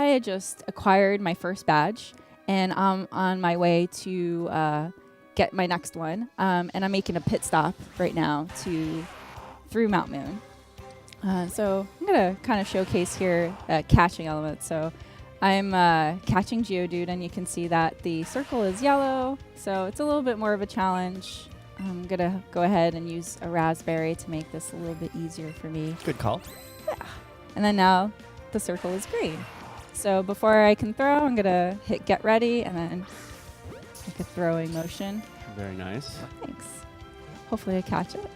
I just acquired my first badge, and I'm on my way to get my next one. And I'm making a pit stop right now through Mount Moon. So I'm going to kind of showcase here catching elements. So I'm catching Geodude, and you can see that the circle is yellow, so it's a little bit more of a challenge. I'm going to go ahead and use a raspberry to make this a little bit easier for me. Good call. Yeah. And then now the circle is green. So before I can throw, I'm going to hit get ready and then make a throwing motion. Very nice. Thanks. Hopefully I catch it.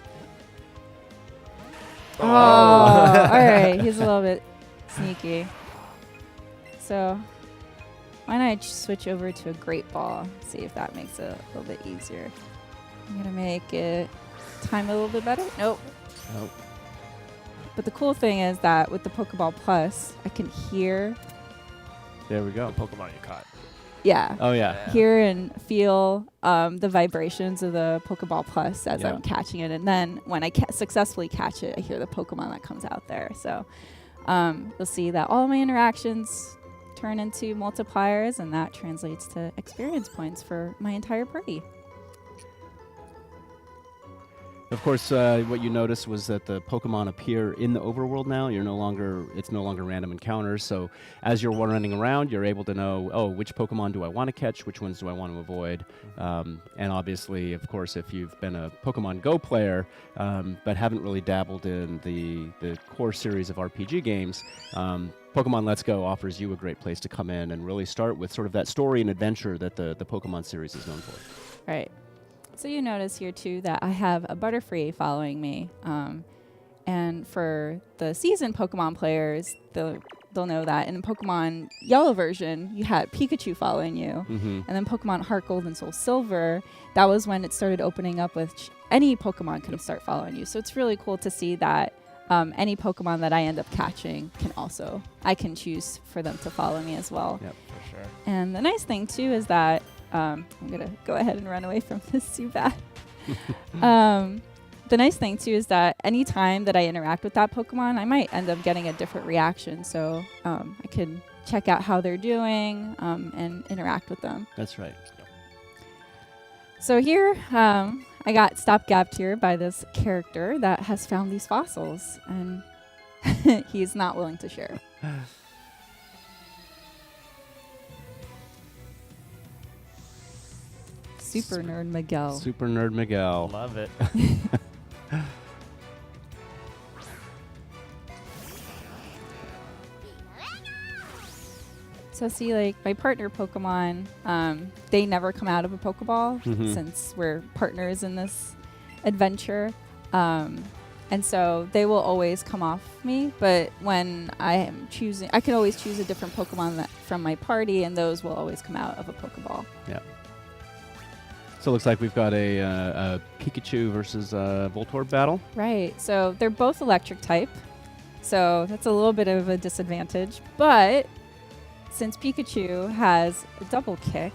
Oh. All right. He's a little bit sneaky. So why don't I switch over to a great ball, see if that makes it a little bit easier. I'm going to make it time a little bit better. Nope. Nope. But the cool thing is that with the Pokeball Plus, I can hear. There we go. The Pokemon you caught. Yeah. Oh, yeah. Hear and feel the vibrations of the Pokeball Plus as I'm catching it. And then when I successfully catch it, I hear the Pokemon that comes out there. So you'll see that all my interactions turn into multipliers, and that translates to experience points for my entire party. Of course, what you noticed was that the Pokemon appear in the overworld now. It's no longer random encounters. So as you're running around, you're able to know, oh, which Pokemon do I want to catch? Which ones do I want to avoid? And obviously, of course, if you've been a Pokemon Go player, but haven't really dabbled in the core series of RPG games, Pokemon Let's Go offers you a great place to come in and really start with sort of that story and adventure that the Pokemon series is known for. Right. So you notice here, too, that I have a Butterfree following me. And for the seasoned Pokemon players, they'll know that in Pokemon Yellow version, you had Pikachu following you. Mm-hmm. And then Pokemon Heart Gold and Soul Silver, that was when it started opening up with any Pokemon can start following you. So it's really cool to see that any Pokemon that I end up catching I can choose for them to follow me as well. Yep, for sure. And the nice thing, too, is that I'm going to go ahead and run away from this too bad. The nice thing, too, is that any time that I interact with that Pokemon, I might end up getting a different reaction. So I can check out how they're doing and interact with them. That's right. So here, I got stopgapped here by this character that has found these fossils, and he's not willing to share. Super Nerd Miguel. Super Nerd Miguel. Love it. So see, like, my partner Pokemon, they never come out of a Pokeball since we're partners in this adventure. And so they will always come off me. But when I am choosing, I can always choose a different Pokemon from my party, and those will always come out of a Pokeball. Yeah. So it looks like we've got a Pikachu versus Voltorb battle. Right. So they're both electric type. So that's a little bit of a disadvantage. But since Pikachu has a double kick,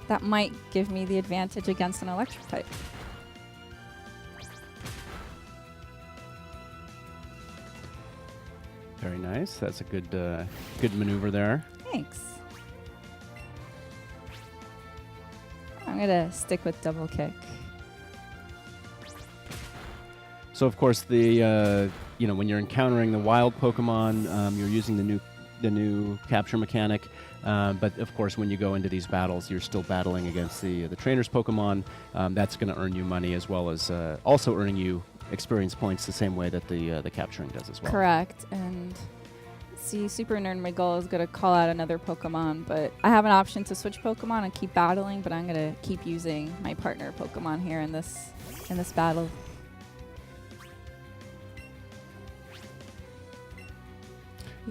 that might give me the advantage against an electric type. Very nice. That's a good maneuver there. Thanks. I'm going to stick with double kick. So of course when you're encountering the wild Pokemon, you're using the new capture mechanic. But of course, when you go into these battles, you're still battling against the trainer's Pokemon. That's going to earn you money as well as also earning you experience points the same way that the capturing does as well. Correct. And see, Super Nerd Miguel is going to call out another Pokemon, but I have an option to switch Pokemon and keep battling, but I'm going to keep using my partner Pokemon here in this battle.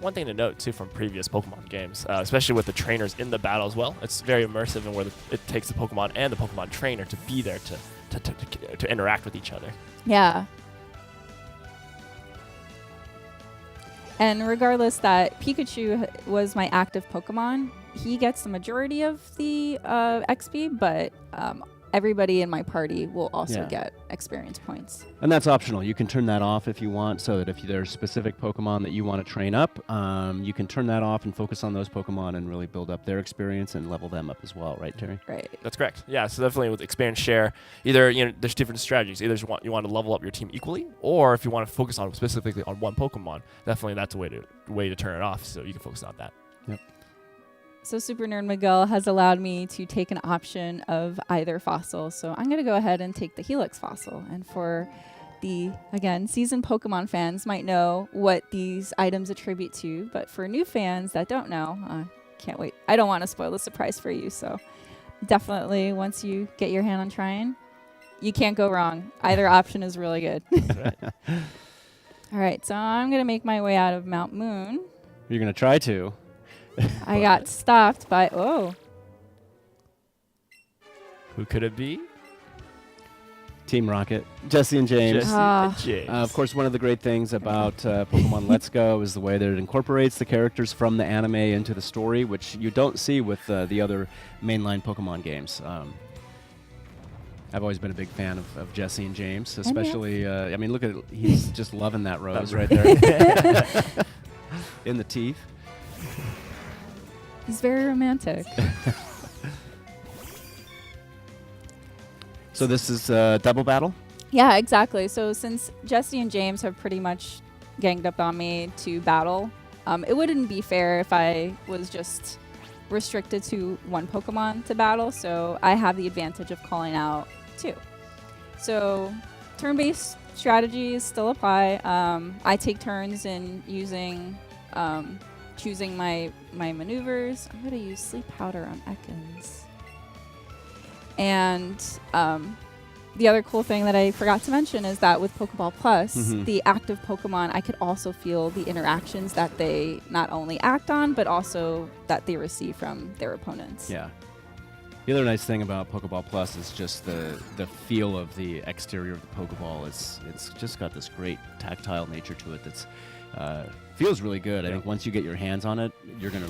One thing to note, too, from previous Pokemon games, especially with the trainers in the battle as well, it's very immersive in where it takes the Pokemon and the Pokemon trainer to be there to interact with each other. Yeah. And regardless that Pikachu was my active Pokemon, he gets the majority of the XP, but everybody in my party will also Yeah. get experience points. And that's optional. You can turn that off if you want, so that if there's specific Pokemon that you want to train up, you can turn that off and focus on those Pokemon and really build up their experience and level them up as well, right, Terry? Right. That's correct. Yeah, so definitely with experience share, either there's different strategies. Either you want to level up your team equally, or if you want to focus on specifically on one Pokemon, definitely that's a way to turn it off, so you can focus on that. Yep. So Super Nerd Miguel has allowed me to take an option of either fossil. So I'm going to go ahead and take the Helix Fossil. And for the, again, seasoned Pokemon fans might know what these items attribute to. But for new fans that don't know, can't wait. I don't want to spoil the surprise for you. So definitely once you get your hand on trying, you can't go wrong. Either option is really good. All right, so I'm going to make my way out of Mount Moon. You're going to try to. I got stopped by, Who could it be? Team Rocket, Jesse and James. Jesse Ah. and James. Of course, one of the great things about Pokemon Let's Go is the way that it incorporates the characters from the anime into the story, which you don't see with the other mainline Pokemon games. I've always been a big fan of Jesse and James, especially, I mean, look at it. He's just loving that rose right there. In the teeth. He's very romantic. So this is double battle? Yeah, exactly. So since Jesse and James have pretty much ganged up on me to battle, it wouldn't be fair if I was just restricted to one Pokemon to battle. So I have the advantage of calling out two. So turn-based strategies still apply. I take turns in using, choosing my maneuvers. I'm going to use Sleep Powder on Ekans. And the other cool thing that I forgot to mention is that with Pokeball Plus, the active Pokemon, I could also feel the interactions that they not only act on, but also that they receive from their opponents. Yeah. The other nice thing about Pokeball Plus is just the feel of the exterior of the Pokeball. It's just got this great tactile nature to it that's feels really good. I think once you get your hands on it,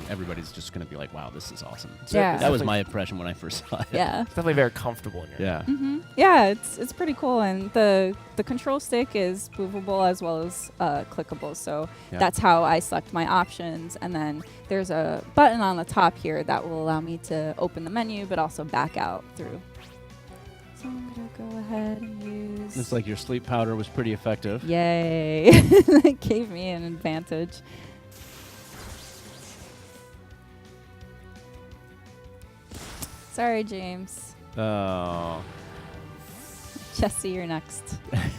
everybody's just gonna be like, "Wow, this is awesome." So Yeah. that was my impression when I first saw it. Yeah. It's definitely very comfortable in your Yeah. Yeah, it's pretty cool, and the control stick is movable as well as clickable. So that's how I select my options, and then there's a button on the top here that will allow me to open the menu, but also back out through. So I'm gonna go ahead and use. Looks like your sleep powder was pretty effective. Yay! It gave me an advantage. Sorry, James. Oh. Jesse, you're next. I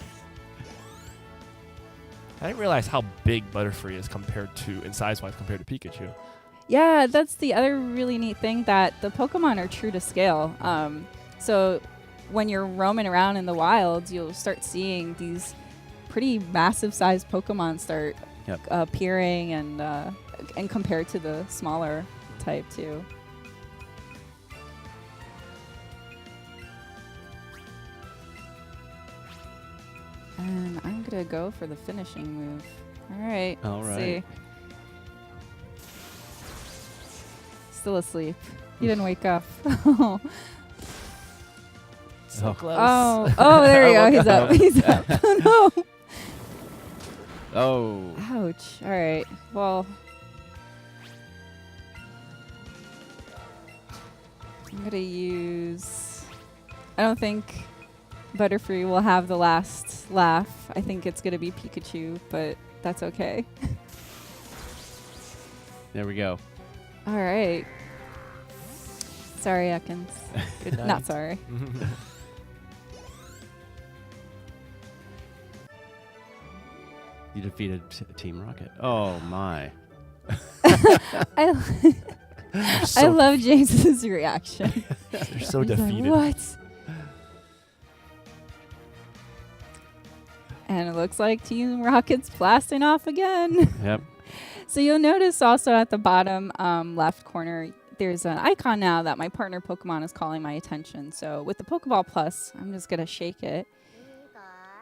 didn't realize how big Butterfree is in size-wise compared to Pikachu. Yeah, that's the other really neat thing, that the Pokemon are true to scale. So when you're roaming around in the wilds, you'll start seeing these pretty massive-sized Pokemon start appearing, and compared to the smaller type too. And I'm gonna go for the finishing move. All right. All let's right. see. Still asleep. He didn't wake up. So close. Oh, there you go. He's up. He's up. No. Oh. Ouch. All right. Well, I'm going to use... I don't think Butterfree will have the last laugh. I think it's going to be Pikachu, but that's okay. There we go. All right. Sorry, Ekans. Good night. Not sorry. You defeated Team Rocket. Oh, my. I love James's reaction. They're so He's like, defeated. what? And it looks like Team Rocket's blasting off again. Yep. So you'll notice also at the bottom left corner, there's an icon now that my partner Pokemon is calling my attention. So with the Pokeball Plus, I'm just going to shake it.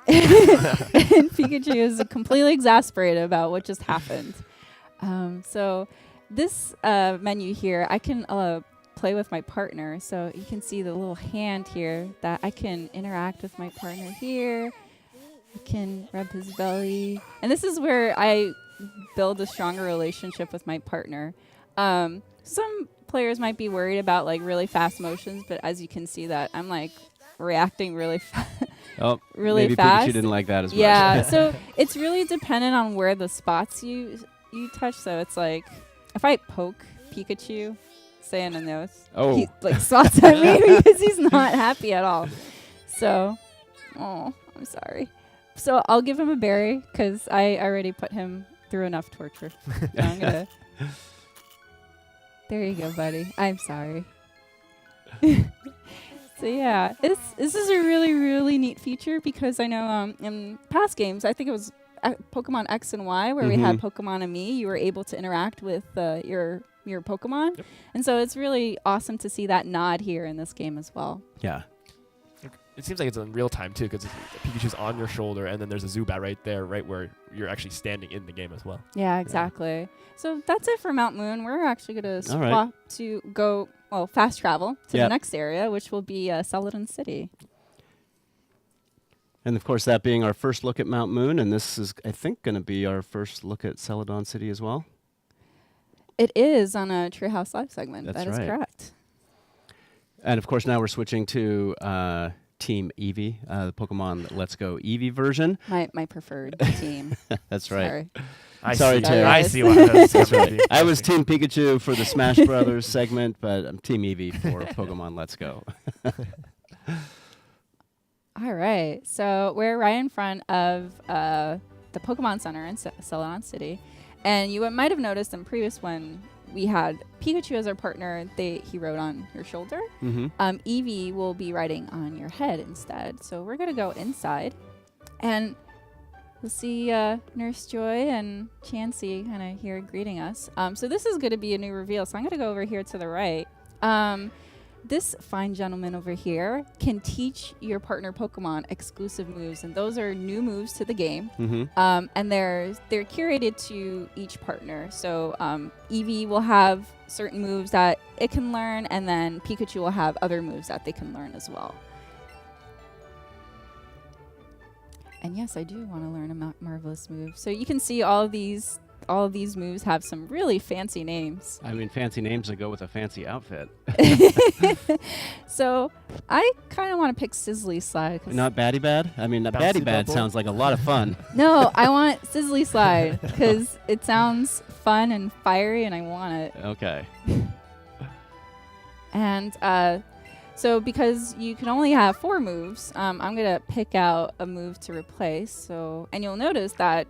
And Pikachu is completely exasperated about what just happened. So this menu here, I can play with my partner. So you can see the little hand here that I can interact with my partner here. I can rub his belly. And this is where I build a stronger relationship with my partner. Some players might be worried about like really fast motions, but as you can see that I'm like reacting really really maybe fast. Pikachu didn't like that as much. Yeah, so it's really dependent on where the spots you touch. So it's like if I poke Pikachu, say in the nose, he like swats at me because he's not happy at all. So, I'm sorry. So I'll give him a berry because I already put him through enough torture. So I'm gonna. There you go, buddy. I'm sorry. So yeah, this is a really, really neat feature because I know in past games, I think it was Pokemon X and Y where we had Pokemon and Me, you were able to interact with your Pokemon. Yep. And so it's really awesome to see that nod here in this game as well. Yeah. It seems like it's in real time too, because Pikachu's on your shoulder, and then there's a Zubat right there, right where you're actually standing in the game as well. Yeah, exactly. Yeah. So that's it for Mount Moon. We're actually going to swap to go, fast travel to the next area, which will be Celadon City. And of course, that being our first look at Mount Moon, and this is, I think, going to be our first look at Celadon City as well. It is on a Treehouse Live segment. That's that is correct. And of course, now we're switching to Team Eevee, the Pokemon Let's Go Eevee version. My preferred team. That's right. Sorry. Sorry, Terry. I see what that's right. I was Team Pikachu for the Smash Brothers segment, but I'm Team Eevee for Pokemon Let's Go. All right. So we're right in front of the Pokemon Center in Celadon City. And you might have noticed in previous one, we had Pikachu as our partner. He rode on your shoulder. Eevee will be riding on your head instead. So we're going to go inside. And we'll see Nurse Joy and Chansey kind of here greeting us. So this is going to be a new reveal. So I'm going to go over here to the right. This fine gentleman over here can teach your partner Pokemon exclusive moves, and those are new moves to the game. And they're curated to each partner. So Eevee will have certain moves that it can learn, and then Pikachu will have other moves that they can learn as well. And yes, I do want to learn a marvelous move. So you can see all of these moves have some really fancy names. I mean, fancy names that go with a fancy outfit. So I kind of want to pick Sizzly Slide. Not Batty Bad? I mean, Batty Bad sounds like a lot of fun. No, I want Sizzly Slide because it sounds fun and fiery, and I want it. Okay. And so because you can only have 4 moves, I'm going to pick out a move to replace. So, and you'll notice that,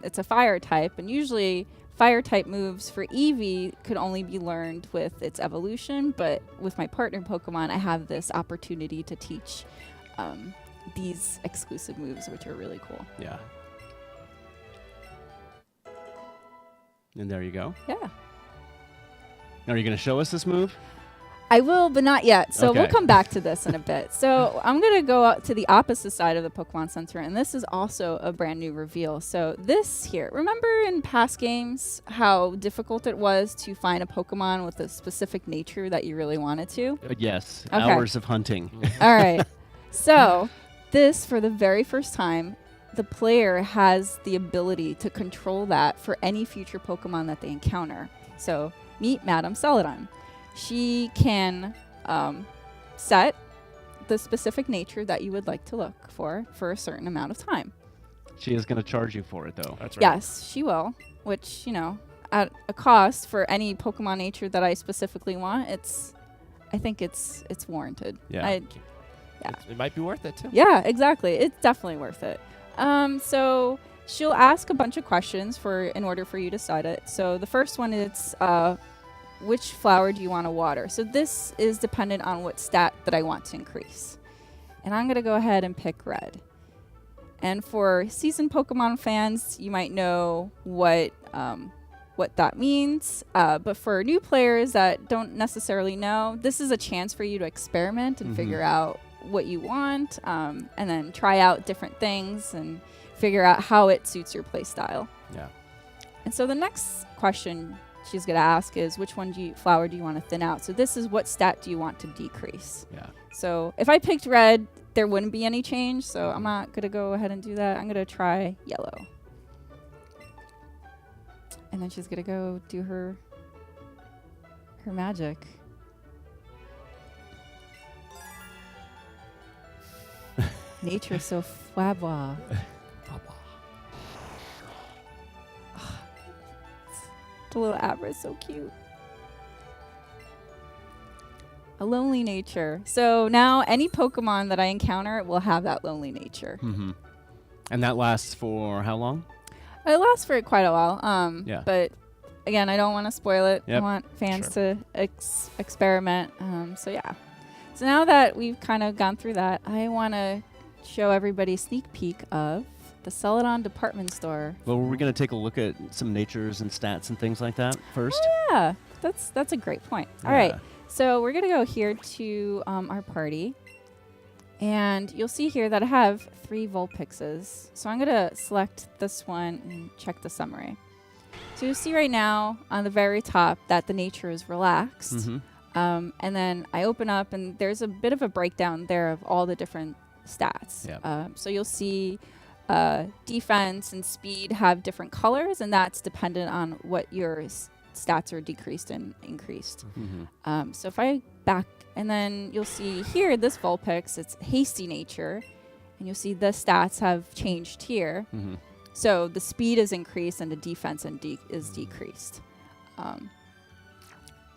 it's a fire type, and usually fire type moves for Eevee could only be learned with its evolution, but with my partner Pokemon, I have this opportunity to teach these exclusive moves, which are really cool. Yeah. And there you go. Yeah. Now, are you going to show us this move? I will, but not yet. So Okay. we'll come back to this in a bit. So I'm going to go out to the opposite side of the Pokemon Center, and this is also a brand new reveal. So this here, remember in past games how difficult it was to find a Pokemon with a specific nature that you really wanted to? Yes. Okay. Hours of hunting. All right. So this, for the very first time, the player has the ability to control that for any future Pokemon that they encounter. So meet Madame Celadon. She can set the specific nature that you would like to look for a certain amount of time. She is going to charge you for it, though. That's right. Yes, she will, which, at a cost for any Pokemon nature that I specifically want, I think it's warranted. Yeah. It might be worth it, too. Yeah, exactly. It's definitely worth it. So she'll ask a bunch of questions in order for you to decide it. So the first one is, which flower do you want to water? So this is dependent on what stat that I want to increase. And I'm going to go ahead and pick red. And for seasoned Pokemon fans, you might know what that means. But for new players that don't necessarily know, this is a chance for you to experiment and figure out what you want, and then try out different things and figure out how it suits your play style. Yeah. And so the next question she's going to ask is, which flower do you want to thin out? So this is what stat do you want to decrease? Yeah. So if I picked red, there wouldn't be any change. So I'm not going to go ahead and do that. I'm going to try yellow. And then she's going to go do her magic. Nature so fwabwa. The little Abra is so cute. A lonely nature. So now any Pokemon that I encounter will have that lonely nature. Mm-hmm. And that lasts for how long? It lasts for quite a while. Yeah. But again, I don't want to spoil it. Yep. I want fans to experiment. So yeah. So now that we've kind of gone through that, I want to show everybody a sneak peek of the Celadon department store. Well, we're going to take a look at some natures and stats and things like that first. Oh, yeah, that's a great point. All right, so we're going to go here to our party. And you'll see here that I have 3 Vulpixes. So I'm going to select this one and check the summary. So you'll see right now on the very top that the nature is relaxed. Mm-hmm. And then I open up and there's a bit of a breakdown there of all the different stats. Yep. So you'll see defense and speed have different colors, and that's dependent on what your stats are decreased and increased. Mm-hmm. So if I back, and then you'll see here, this Vulpix, it's hasty nature, and you'll see the stats have changed here. Mm-hmm. So the speed is increased and the defense is decreased.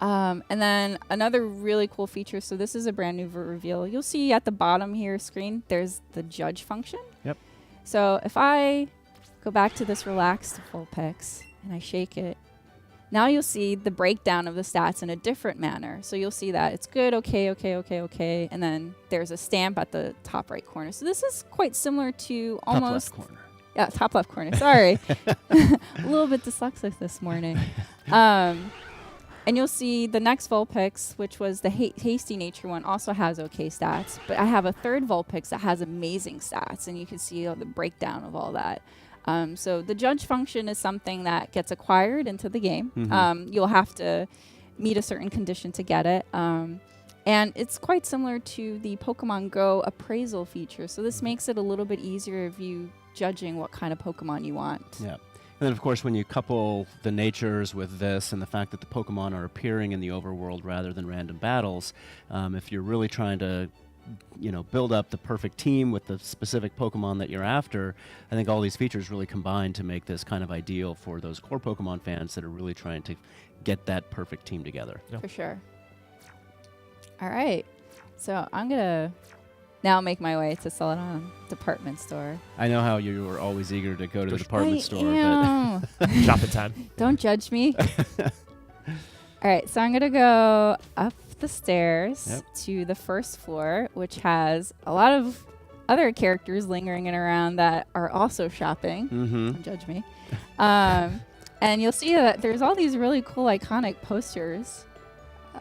And then another really cool feature, so this is a brand new reveal. You'll see at the bottom here screen, there's the judge function. Yep. So if I go back to this relaxed Vulpix and I shake it, now you'll see the breakdown of the stats in a different manner. So you'll see that it's good, okay, and then there's a stamp at the top right corner. So this is quite similar to almost... Top left corner. Yeah, top left corner. Sorry. A little bit dyslexic this morning. And you'll see the next Vulpix, which was the hasty nature one, also has okay stats. But I have a third Vulpix that has amazing stats, and you can see the breakdown of all that. So the judge function is something that gets acquired into the game. Mm-hmm. You'll have to meet a certain condition to get it. And it's quite similar to the Pokemon Go appraisal feature. So this makes it a little bit easier of you judging what kind of Pokemon you want. Yeah. And then, of course, when you couple the natures with this and the fact that the Pokemon are appearing in the overworld rather than random battles, if you're really trying to, build up the perfect team with the specific Pokemon that you're after, I think all these features really combine to make this kind of ideal for those core Pokemon fans that are really trying to get that perfect team together. For sure. All right. So I'm going to now make my way to Celadon department store. I know how you were always eager to go to the department store. But Shopping time. Don't judge me. All right, so I'm going to go up the stairs to the first floor, which has a lot of other characters lingering around that are also shopping. Mm-hmm. Don't judge me. And you'll see that there's all these really cool iconic posters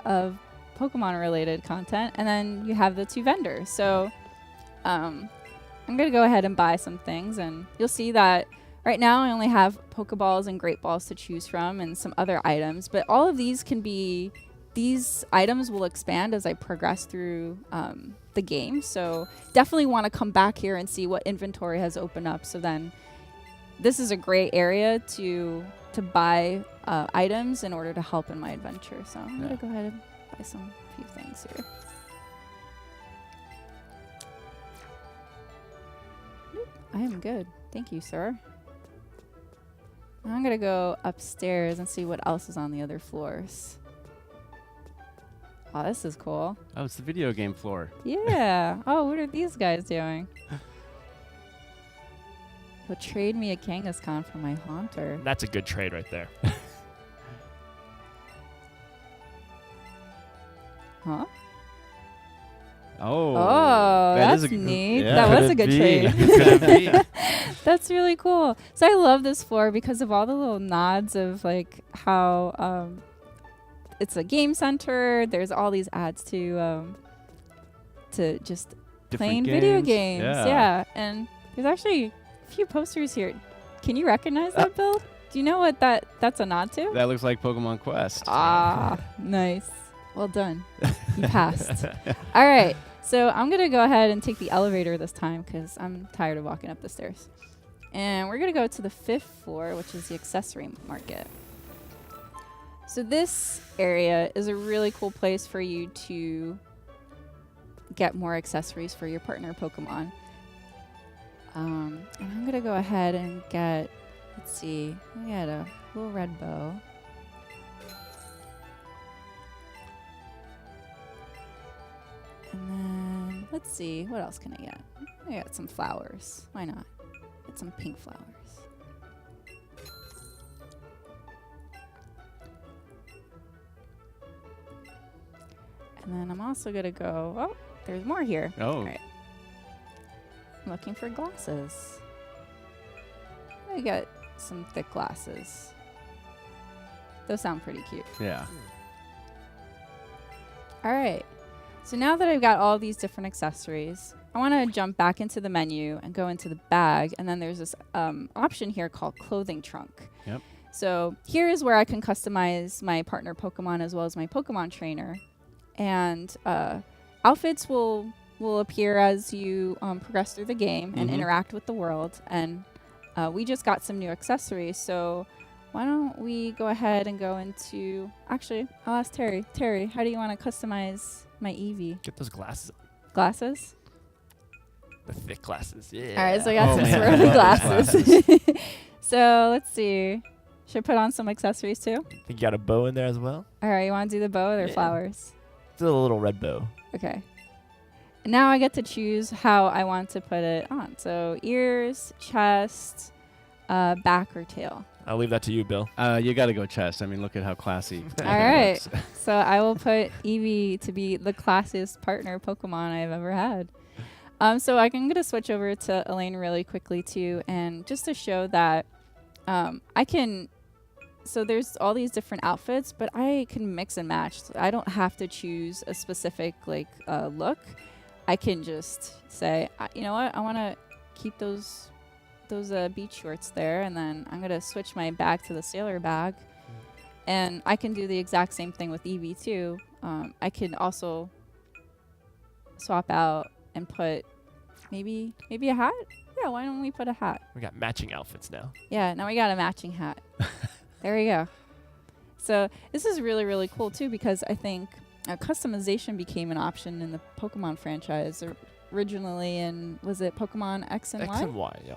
of Pokemon-related content, and then you have the 2 vendors. So I'm going to go ahead and buy some things, and you'll see that right now I only have Pokeballs and Great Balls to choose from and some other items, but all of these these items will expand as I progress through the game. So definitely want to come back here and see what inventory has opened up. So then this is a great area to buy items in order to help in my adventure. So I'm going to go ahead and buy some few things here. I am good. Thank you, sir. Now I'm going to go upstairs and see what else is on the other floors. Oh, this is cool. Oh, it's the video game floor. Yeah. Oh, what are these guys doing? He'll trade me a Kangaskhan for my Haunter. That's a good trade right there. Huh? Oh, that's is neat. Yeah. That was a Could good it be? trade. Could it be? That's really cool. So I love this floor because of all the little nods of like how it's a game center. There's all these ads to just playing video games. Yeah. And there's actually a few posters here. Can you recognize that, Bill? Do you know what that's a nod to? That looks like Pokemon Quest. Ah, nice. Well done. You passed. All right. So I'm going to go ahead and take the elevator this time because I'm tired of walking up the stairs. And we're going to go to the 5th floor, which is the accessory market. So this area is a really cool place for you to get more accessories for your partner Pokemon. And I'm going to go ahead and get, let's see, we got a little red bow. And then, let's see, what else can I get? I got some flowers. Why not? Get some pink flowers. And then I'm also going to go, oh, there's more here. Oh. All right. I'm looking for glasses. I got some thick glasses. Those sound pretty cute. Yeah. All right. So now that I've got all these different accessories, I want to jump back into the menu and go into the bag. And then there's this option here called clothing trunk. Yep. So here is where I can customize my partner Pokemon as well as my Pokemon trainer. And outfits will appear as you progress through the game and interact with the world. And we just got some new accessories. So why don't we go ahead and go into... Actually, I'll ask Terry. Terry, how do you want to customize my Eevee? Get those glasses. Glasses? The thick glasses. Yeah. All right, so I got some man. swirly glasses. So let's see. Should I put on some accessories too? Think you got a bow in there as well? All right, you want to do the bow or Yeah. flowers? It's a little red bow. Okay. And now I get to choose how I want to put it on. So ears, chest, back or tail. I'll leave that to you, Bill. You got to go chest. I mean, look at how classy. All right. So I will put Eevee to be the classiest partner Pokemon I've ever had. So I'm going to switch over to Elaine really quickly too, and just to show that I can. So there's all these different outfits, but I can mix and match. So I don't have to choose a specific look. I can just say, you know what, I want to keep those beach shorts there, and then I'm gonna switch my bag to the sailor bag, and I can do the exact same thing with Eevee too. I can also swap out and put maybe a hat. Yeah, why don't we put a hat? We got matching outfits now. Yeah, now we got a matching hat. There we go. So this is really, really cool too, because I think customization became an option in the Pokemon franchise originally, and was it Pokemon X and Y? X and Y, yeah.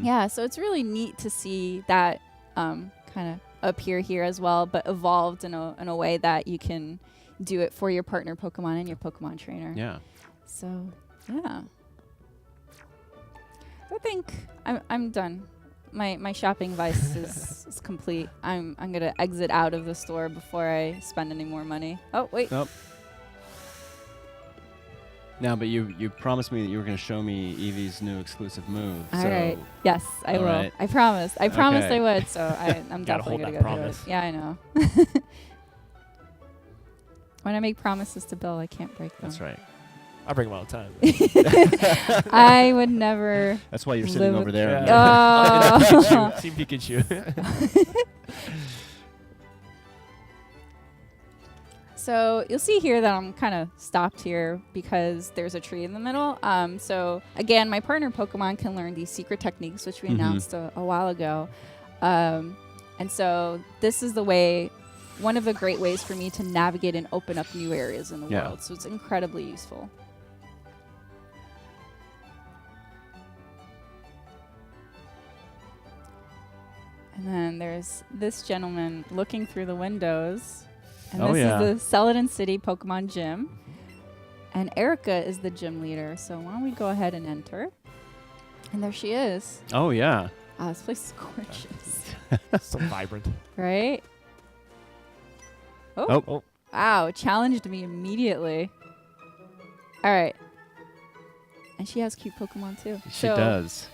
Yeah, so it's really neat to see that kind of appear here as well, but evolved in a way that you can do it for your partner Pokemon and your Pokemon trainer. Yeah. So, yeah. I think I'm done. My shopping vice is complete. I'm gonna exit out of the store before I spend any more money. Oh wait. Nope. Now, but you promised me that you were going to show me Eevee's new exclusive move. All so right. Yes, I all will. right. I promised. I promised Okay. I would. So I'm Gotta definitely hold gonna that go promise. through it. Yeah, I know. When I make promises to Bill, I can't break them. That's right. I bring them all the time. I would never. That's why you're sitting Live over there. Oh. Team Pikachu. So you'll see here that I'm kind of stopped here because there's a tree in the middle. So again, my partner Pokemon can learn these secret techniques, which we announced a while ago. And so this is one of the great ways for me to navigate and open up new areas in the world. So it's incredibly useful. And then there's this gentleman looking through the windows. And this is the Celadon City Pokemon Gym. And Erica is the gym leader. So why don't we go ahead and enter? And there she is. Oh, yeah. Oh, this place is gorgeous. So vibrant. Right? Oh. Wow, challenged me immediately. All right. And she has cute Pokemon too. She does.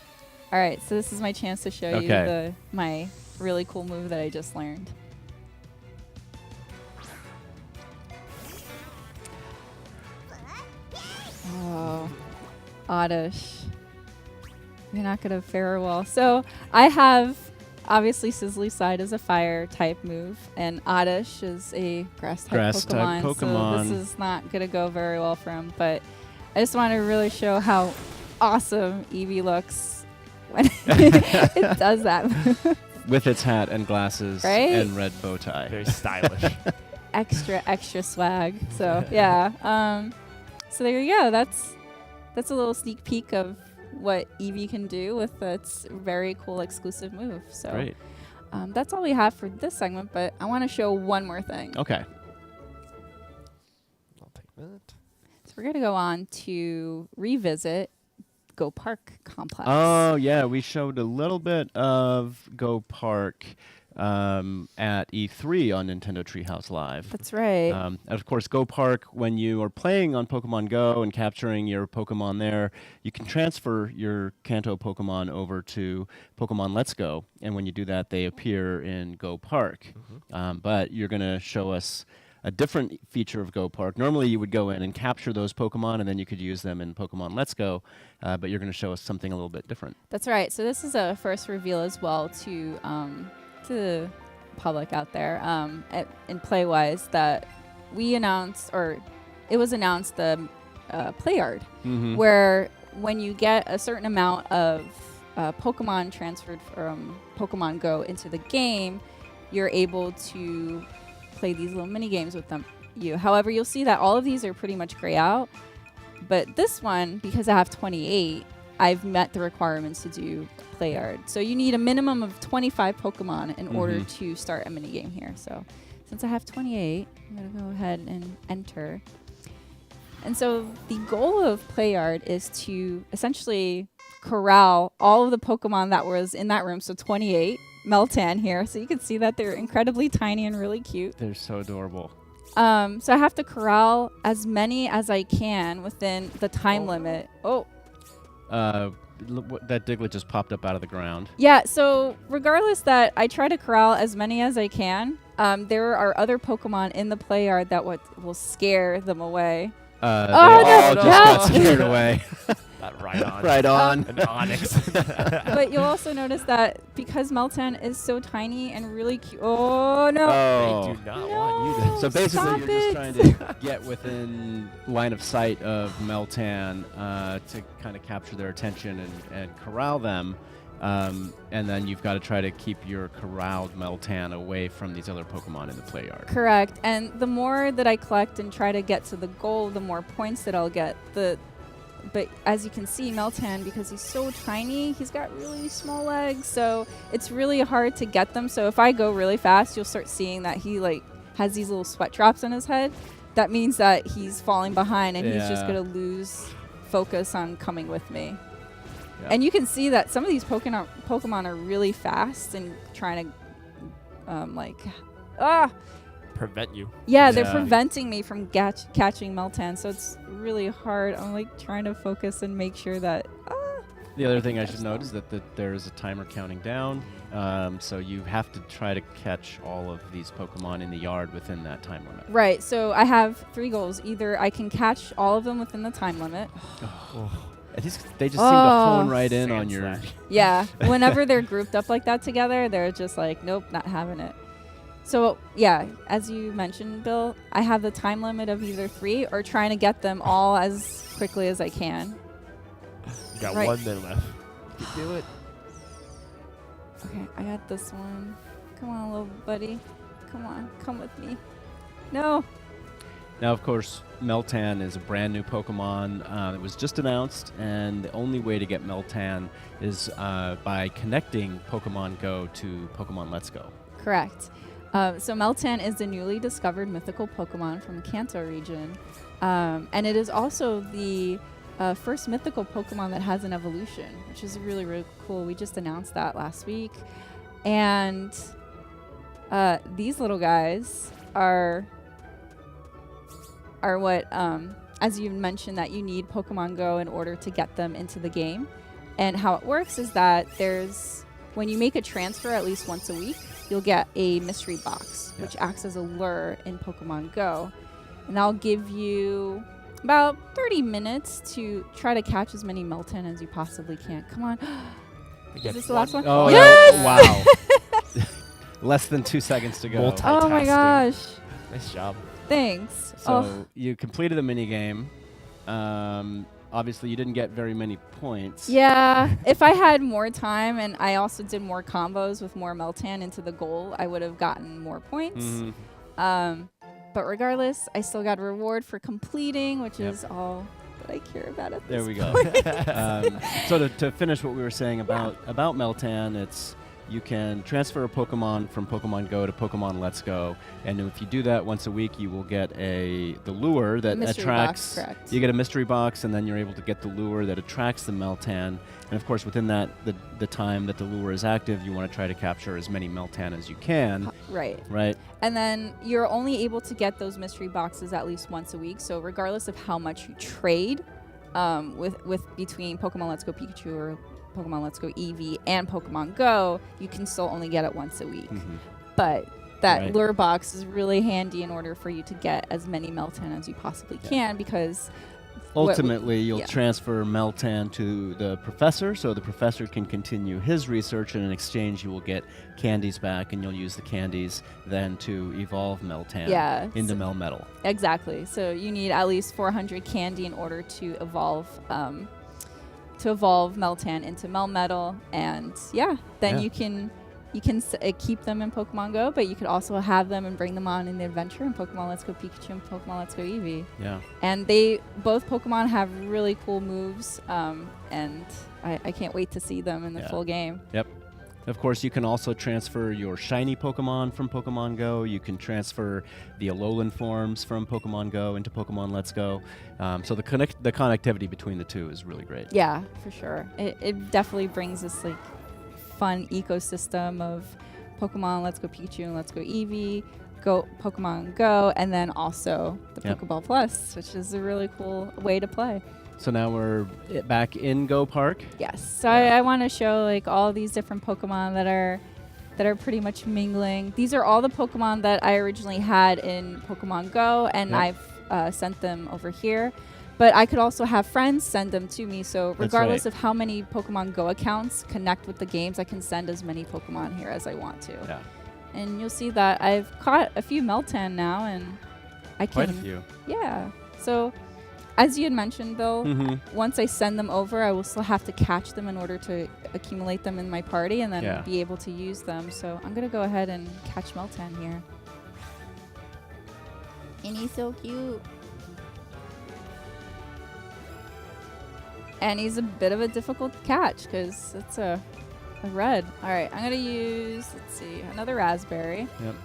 All right, so this is my chance to show you my really cool move that I just learned. Oh, Oddish. You're not going to fare well. So I have obviously Sizzly Side is a fire type move, and Oddish is a grass type Grass-type Pokemon. So this is not going to go very well for him. But I just want to really show how awesome Eevee looks when it does that move. With its hat and glasses Right? and red bow tie. Very stylish. extra swag. So yeah. So there you go. That's a little sneak peek of what Eevee can do with its very cool exclusive move. So Great. that's all we have for this segment, but I want to show one more thing. Okay. I'll take that. So we're going to go on to revisit Go Park Complex. Oh, yeah. We showed a little bit of Go Park at E3 on Nintendo Treehouse Live. That's right. And of course, Go Park, when you are playing on Pokemon Go and capturing your Pokemon there, you can transfer your Kanto Pokemon over to Pokemon Let's Go. And when you do that, they appear in Go Park. But you're going to show us a different feature of Go Park. Normally, you would go in and capture those Pokemon, and then you could use them in Pokemon Let's Go. But you're going to show us something a little bit different. That's right. So this is a first reveal as well to the public out there in Playwise that we announced, or it was announced, the Play Yard, where when you get a certain amount of Pokemon transferred from Pokemon Go into the game, you're able to play these little mini games with them. However, you'll see that all of these are pretty much gray out, but this one, because I have 28, I've met the requirements to do Play Yard. So you need a minimum of 25 Pokemon in order to start a mini game here. So since I have 28, I'm going to go ahead and enter. And so the goal of Play Yard is to essentially corral all of the Pokemon that was in that room. So 28, Meltan here. So you can see that they're incredibly tiny and really cute. They're so adorable. So I have to corral as many as I can within the time limit. That Diglett just popped up out of the ground. Yeah, so regardless that I try to corral as many as I can, there are other Pokemon in the Play Yard that will scare them away. They all just got scared away. Right on. Right on. An Onyx. But you'll also notice that because Meltan is so tiny and really cute. Oh, no. Oh. They do not want you to. So basically, Stop you're it. just trying to get within line of sight of Meltan to kind of capture their attention and corral them. And then you've got to try to keep your corralled Meltan away from these other Pokemon in the Play Yard. Correct. And the more that I collect and try to get to the goal, the more points that I'll get. But as you can see, Meltan, because he's so tiny, he's got really small legs, so it's really hard to get them. So if I go really fast, you'll start seeing that he has these little sweat drops on his head. That means that he's falling behind, and he's just going to lose focus on coming with me. Yeah. And you can see that some of these Pokemon are really fast and trying to prevent you. Yeah, they're preventing me from catching Meltan, so it's really hard. I'm trying to focus and make sure that. The other thing I should note is that there is a timer counting down, so you have to try to catch all of these Pokemon in the yard within that time limit. Right. So I have 3 goals. Either I can catch all of them within the time limit. They just seem to hone right in on your. Yeah. Whenever they're grouped up like that together, they're just like, nope, not having it. So, yeah, as you mentioned, Bill, I have the time limit of either 3 or trying to get them all as quickly as I can. You got 1 minute left. You do it. Okay, I got this one. Come on, little buddy. Come on, come with me. No. Now, of course, Meltan is a brand new Pokemon. It was just announced, and the only way to get Meltan is by connecting Pokemon Go to Pokemon Let's Go. Correct. So Meltan is the newly discovered mythical Pokemon from the Kanto region. And it is also the first mythical Pokemon that has an evolution, which is really, really cool. We just announced that last week. And these little guys are what, as you mentioned, that you need Pokemon Go in order to get them into the game. And how it works is that when you make a transfer at least once a week, you'll get a mystery box, which acts as a lure in Pokemon Go. And that'll give you about 30 minutes to try to catch as many Meltan as you possibly can. Come on. Is this the last one? Oh, yes! Wow. Less than 2 seconds to go. Oh my gosh. Nice job. Thanks. So you completed the mini game. Obviously, you didn't get very many points. Yeah, if I had more time and I also did more combos with more Meltan into the goal, I would have gotten more points. But regardless, I still got a reward for completing, which is all that I care about at this point. There we go. So to finish what we were saying about Meltan, it's you can transfer a Pokemon from Pokemon Go to Pokemon Let's Go, and if you do that once a week, you will get the lure that attracts. You get a mystery box, and then you're able to get the lure that attracts the Meltan. And of course, within that, the time that the lure is active, you want to try to capture as many Meltan as you can. Right. Right. And then you're only able to get those mystery boxes at least once a week. So regardless of how much you trade, with between Pokemon Let's Go Pikachu or Pokemon Let's Go Eevee and Pokemon Go, you can still only get it once a week. But that lure box is really handy in order for you to get as many Meltan as you possibly can, because ultimately you'll transfer Meltan to the professor, so the professor can continue his research, and in exchange you will get candies back, and you'll use the candies then to evolve Meltan into Melmetal. Exactly. So you need at least 400 candy in order to evolve Meltan into Melmetal, and then you can keep them in Pokemon Go, but you could also have them and bring them on in the adventure in Pokemon Let's Go Pikachu and Pokemon Let's Go Eevee. Yeah. And both Pokemon have really cool moves, and I can't wait to see them in the full game. Yep. Of course, you can also transfer your shiny Pokemon from Pokemon Go. You can transfer the Alolan forms from Pokemon Go into Pokemon Let's Go. So the connectivity between the two is really great. Yeah, for sure. It definitely brings this like fun ecosystem of Pokemon Let's Go Pikachu and Let's Go Eevee, Pokemon Go, and then also the Pokeball Plus, which is a really cool way to play. So now we're back in Go Park. Yes. So I want to show like all these different Pokemon that are pretty much mingling. These are all the Pokemon that I originally had in Pokemon Go, and I've sent them over here. But I could also have friends send them to me. So regardless of how many Pokemon Go accounts connect with the games, I can send as many Pokemon here as I want to. Yeah. And you'll see that I've caught a few Meltan now, and I can. Quite a few. Yeah. So as you had mentioned, Bill, once I send them over, I will still have to catch them in order to accumulate them in my party and then be able to use them. So I'm going to go ahead and catch Meltan here. And he's so cute. And he's a bit of a difficult catch because it's a red. All right, I'm going to use, let's see, another raspberry. Yep.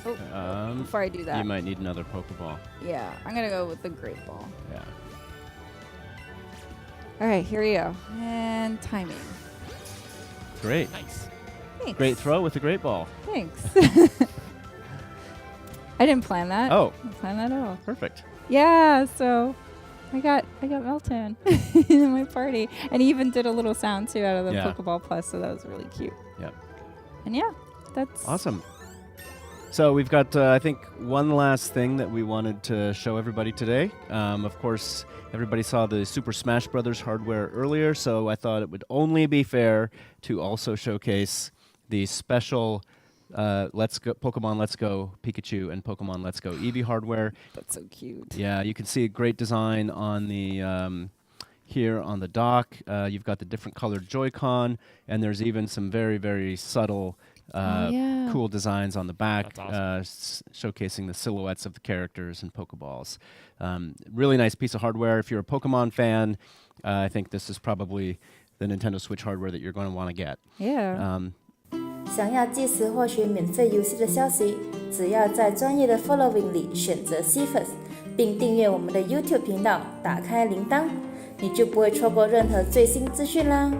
Oh, before I do that, you might need another Pokeball. Yeah, I'm going to go with the Great Ball. Yeah. All right, here we go. And timing. Great. Nice. Thanks. Great throw with the Great Ball. Thanks. I didn't plan that. Oh. I didn't plan that at all. Perfect. Yeah, so I got Meltan in my party. And he even did a little sound, too, out of the Pokeball Plus, so that was really cute. Yep. And that's... Awesome. So we've got, I think, one last thing that we wanted to show everybody today. Of course, everybody saw the Super Smash Bros. Hardware earlier, so I thought it would only be fair to also showcase the special Pokemon Let's Go Pikachu and Pokemon Let's Go Eevee hardware. That's so cute. Yeah, you can see a great design on the here on the dock. You've got the different colored Joy-Con, and there's even some very, very subtle cool designs on the back, showcasing the silhouettes of the characters and Pokeballs. Really nice piece of hardware. If you're a Pokemon fan, I think this is probably the Nintendo Switch hardware that you're going to want to get. Yeah. 想要即时获取免费游戏的消息，只要在专业的 Following 里选择 CFUS， 并订阅我们的 YouTube 频道，打开铃铛，你就不会错过任何最新资讯啦。